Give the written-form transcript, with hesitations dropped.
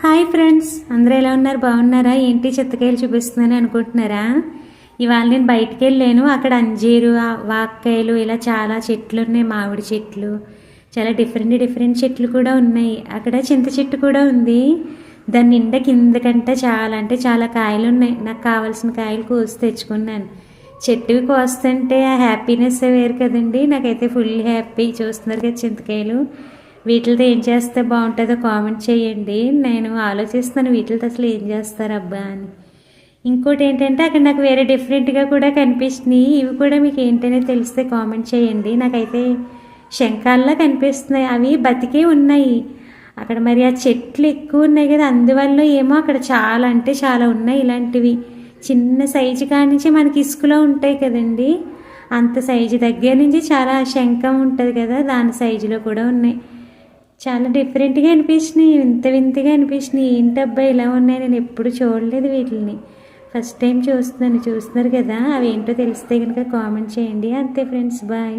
Hi friends, అందరూ ఎలా ఉన్నారు? బాగున్నారా? ఏంటి చెత్తకాయలు చూపిస్తున్నాను అనుకుంటున్నారా? ఇవాళ నేను బయటికి వెళ్ళాను. అక్కడ అంజీరు, వాక్కాయలు ఇలా చాలా చెట్లు ఉన్నాయి. మామిడి చెట్లు, చాలా డిఫరెంట్ చెట్లు కూడా ఉన్నాయి. అక్కడ చింత చెట్టు కూడా ఉంది. దాని నిండా కిందకంటే చాలా అంటే చాలా కాయలు ఉన్నాయి. నాకు కావాల్సిన కాయలు కోసి తెచ్చుకున్నాను. చెట్టువి కోస్తుంటే ఆ హ్యాపీనెస్ వేరు కదండి. నాకైతే ఫుల్ హ్యాపీ. చూస్తున్నారు కదా చింతకాయలు. వీటితో ఏం చేస్తే బాగుంటుందో కామెంట్ చేయండి. నేను ఆలోచిస్తాను వీటితో అసలు ఏం చేస్తారు అబ్బా అని. ఇంకోటి ఏంటంటే అక్కడ నాకు వేరే డిఫరెంట్గా కూడా కనిపిస్తున్నాయి. ఇవి కూడా మీకు ఏంటనే తెలిస్తే కామెంట్ చేయండి. నాకైతే శంఖాల్లా కనిపిస్తున్నాయి. అవి బతికే ఉన్నాయి అక్కడ. మరి ఆ చెట్లు ఎక్కువ ఉన్నాయి కదా, అందువల్ల ఏమో అక్కడ చాలా అంటే చాలా ఉన్నాయి ఇలాంటివి. చిన్న సైజు కాడి నుంచి మనకి ఇసుకలో ఉంటాయి కదండి, అంత సైజు దగ్గర నుంచి చాలా శంఖం ఉంటుంది కదా, దాని సైజులో కూడా ఉన్నాయి. చాలా డిఫరెంట్గా అనిపించినాయి, వింతగా అనిపించినాయి. ఏంటబ్బా ఇలా ఉన్నాయి, నేను ఎప్పుడు చూడలేదు వీటిని. ఫస్ట్ టైం చూస్తున్నారు కదా. అవి ఏంటో తెలిస్తే కనుక కామెంట్ చేయండి. అంతే ఫ్రెండ్స్, బాయ్.